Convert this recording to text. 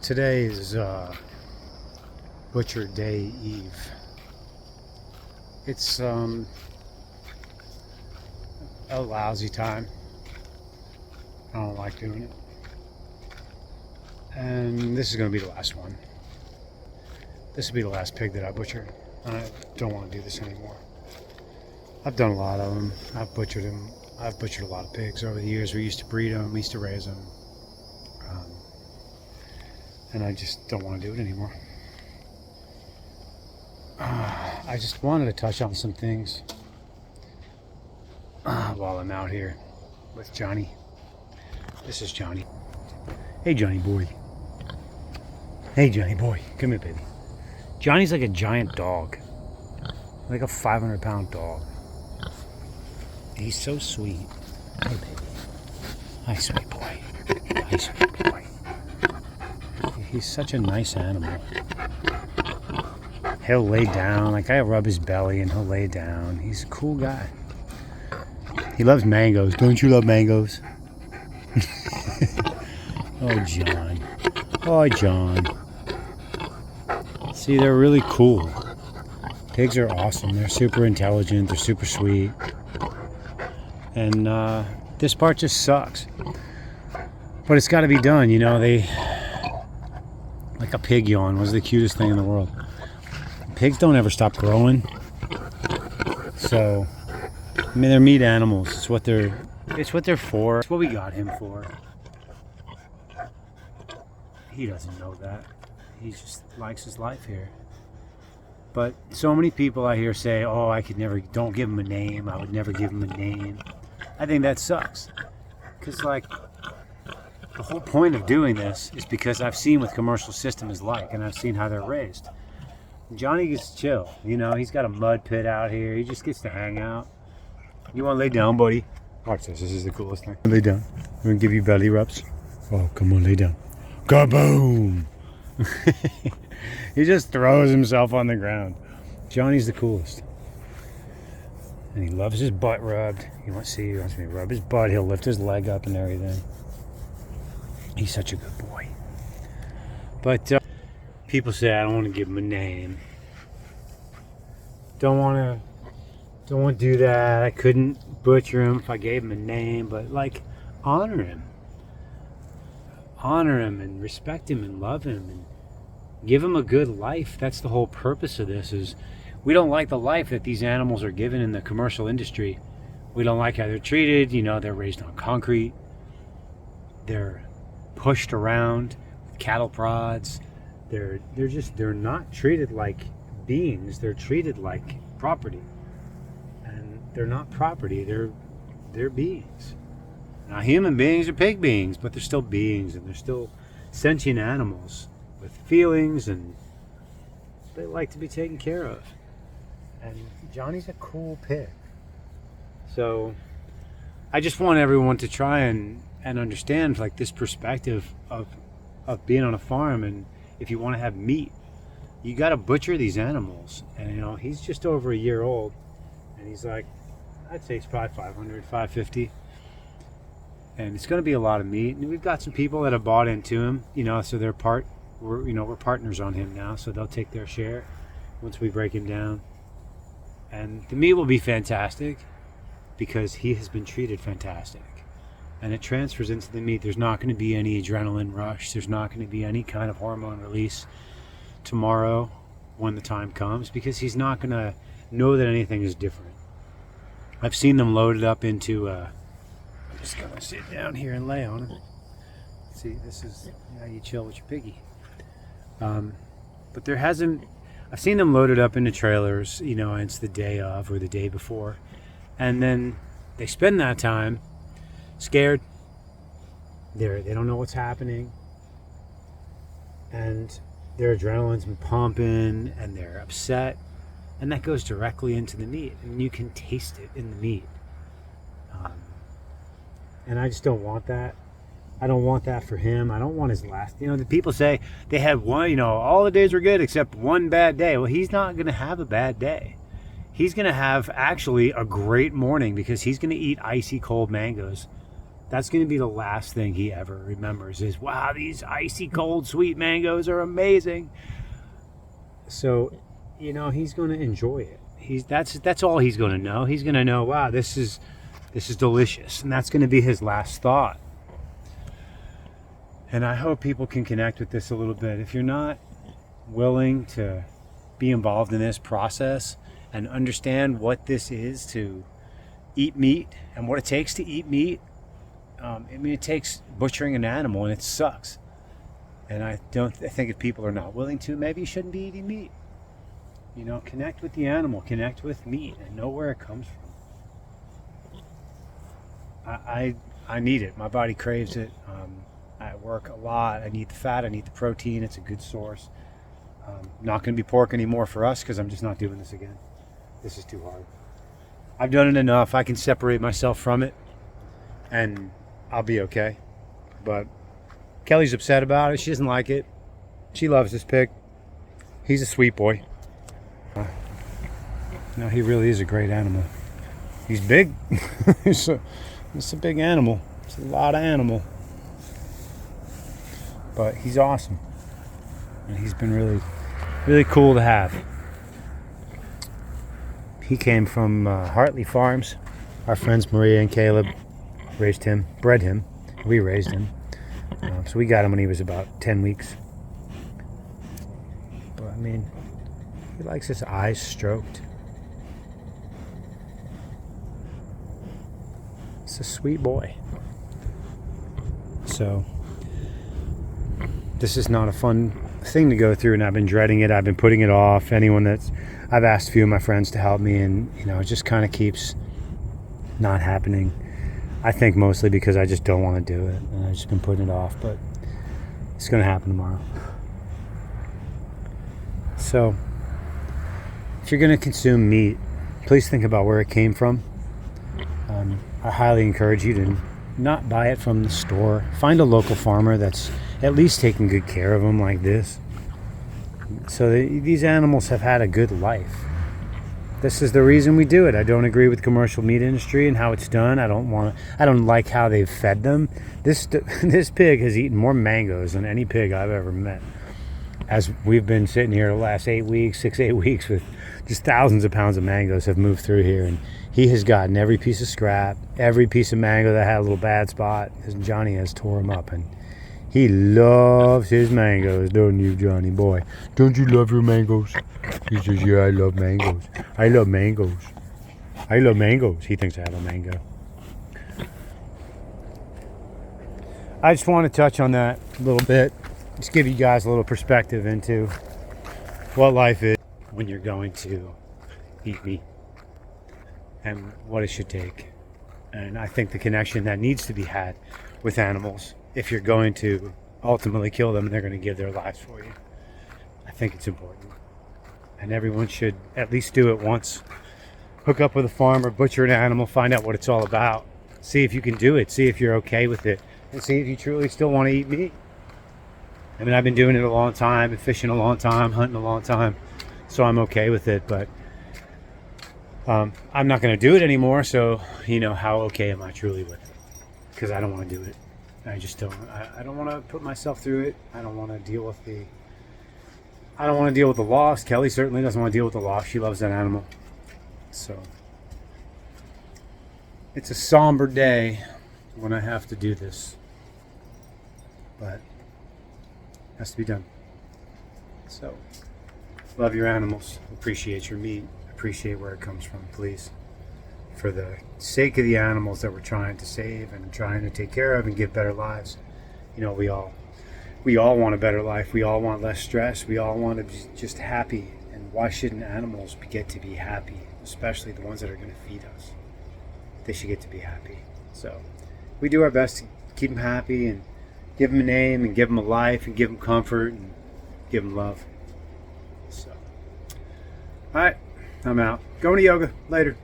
Today is Butcher Day Eve. It's a lousy time. I don't like doing it. And this is going to be the last one. This will be the last pig that I butchered. I don't want to do this anymore. I've done a lot of them. I've butchered them. I've butchered a lot of pigs over the years. We used to breed them. We used to raise them. And I just don't want to do it anymore. I just wanted to touch on some things while I'm out here with Johnny. This is Johnny. Hey, Johnny boy. Hey, Johnny boy. Come here, baby. Johnny's like a giant dog. Like a 500-pound dog. He's so sweet. Hey, baby. Hi, sweet boy. Hi, sweet boy. He's such a nice animal. He'll lay down. Like, I rub his belly and he'll lay down. He's a cool guy. He loves mangoes. Don't you love mangoes? Oh, John. Oh, John. See, they're really cool. Pigs are awesome. They're super intelligent. They're super sweet. And this part just sucks. But it's got to be done. You know, like a pig yawn was the cutest thing in the world. Pigs don't ever stop growing. So, I mean, they're meat animals. It's what they're for. It's what we got him for. He doesn't know that. He just likes his life here. But so many people I hear say, oh, I could never, don't give him a name. I would never give him a name. I think that sucks. Because, like, the whole point of doing this is because I've seen what the commercial system is like, and I've seen how they're raised. Johnny gets to chill. You know, he's got a mud pit out here. He just gets to hang out. You want to lay down, buddy? Watch this. This is the coolest thing. Lay down. I'm going to give you belly rubs. Oh, come on, lay down. Kaboom! He just throws himself on the ground. Johnny's the coolest. And he loves his butt rubbed. He wants me to rub his butt. He'll lift his leg up and everything. He's such a good boy. But people say I don't want to give him a name. Don't want to do that. I couldn't butcher him if I gave him a name. But, like, honor him. Honor him and respect him and love him and give him a good life. That's the whole purpose of this. Is we don't like the life that these animals are given in the commercial industry. We don't like how they're treated. You know, they're raised on concrete. They're pushed around with cattle prods. They're not treated like beings. They're treated like property. And they're not property. They're beings. Now, human beings are pig beings, but they're still beings, and they're still sentient animals with feelings, and they like to be taken care of. And Johnny's a cool pig. So I just want everyone to try and understand, like, this perspective of being on a farm. And if you want to have meat, you got to butcher these animals. And, you know, he's just over a year old, and he's like, I'd say he's probably 500, 550. And it's going to be a lot of meat. And we've got some people that have bought into him, you know, so we're partners on him now, so they'll take their share once we break him down. And the meat will be fantastic because he has been treated fantastic. And it transfers into the meat. There's not going to be any adrenaline rush. There's not going to be any kind of hormone release tomorrow when the time comes, because he's not going to know that anything is different. I've seen them loaded up into I'm just going to sit down here and lay on him. See, this is how you chill with your piggy. But I've seen them loaded up into trailers, you know, and it's the day of or the day before. And then they spend that time scared. They don't know what's happening. And their adrenaline's been pumping, and they're upset. And that goes directly into the meat. And you can taste it in the meat. And I just don't want that. I don't want that for him. I don't want his last. You know, the people say they had one, you know, all the days were good except one bad day. Well, he's not going to have a bad day. He's going to have actually a great morning because he's going to eat icy cold mangoes That's going to be the last thing he ever remembers is, wow, these icy cold sweet mangoes are amazing. So, he's going to enjoy it. That's all he's going to know. He's going to know, wow, this is delicious. And that's going to be his last thought. And I hope people can connect with this a little bit. If you're not willing to be involved in this process and understand what this is to eat meat and what it takes to eat meat, it takes butchering an animal, and it sucks. And I think if people are not willing to, maybe you shouldn't be eating meat. Connect with the animal, connect with meat, and know where it comes from. I need it. My body craves it. I work a lot. I need the fat. I need the protein. It's a good source. Not going to be pork anymore for us because I'm just not doing this again. This is too hard. I've done it enough. I can separate myself from it, and I'll be okay. But Kelly's upset about it. She doesn't like it. She loves this pig. He's a sweet boy. No, he really is a great animal. He's big. It's a big animal. It's a lot of animal. But he's awesome. And he's been really, really cool to have. He came from Hartley Farms. Our friends Maria and Caleb bred him. We raised him. So we got him when he was about 10 weeks. But he likes his eyes stroked. It's a sweet boy. So this is not a fun thing to go through, and I've been dreading it. I've been putting it off. I've asked a few of my friends to help me, and it just kind of keeps not happening. I think mostly because I just don't want to do it, and I've just been putting it off, but it's going to happen tomorrow. So if you're going to consume meat, please think about where it came from. I highly encourage you to not buy it from the store. Find a local farmer that's at least taking good care of them like this. So these animals have had a good life. This is the reason we do it. I don't agree with commercial meat industry and how it's done. I don't like how they've fed them. This pig has eaten more mangoes than any pig I've ever met. As we've been sitting here the last 8 weeks with just thousands of pounds of mangoes have moved through here, and he has gotten every piece of scrap, every piece of mango that had a little bad spot. Johnny has tore them up, and he loves his mangoes, don't you, Johnny boy? Don't you love your mangoes? He says, yeah, I love mangoes. I love mangoes. I love mangoes. He thinks I have a mango. I just want to touch on that a little bit. Just give you guys a little perspective into what life is when you're going to eat meat and what it should take. And I think the connection that needs to be had with animals, if you're going to ultimately kill them and they're going to give their lives for you, I think it's important. And everyone should at least do it once. Hook up with a farmer, butcher an animal, find out what it's all about. See if you can do it. See if you're okay with it. And see if you truly still want to eat meat. I've been doing it a long time, been fishing a long time, hunting a long time, so I'm okay with it. But I'm not going to do it anymore, so how okay am I truly with it? Because I don't want to do it. I just don't. I don't want to put myself through it. I don't want to deal with the loss. Kelly certainly doesn't want to deal with the loss. She loves that animal. So it's a somber day when I have to do this, but it has to be done. So love your animals. Appreciate your meat. Appreciate where it comes from, please. For the sake of the animals that we're trying to save and trying to take care of and give better lives. We all want a better life. We all want less stress. We all want to be just happy. And why shouldn't animals get to be happy? Especially the ones that are going to feed us. They should get to be happy. So we do our best to keep them happy and give them a name and give them a life and give them comfort and give them love. So, all right, I'm out. Going to yoga. Later.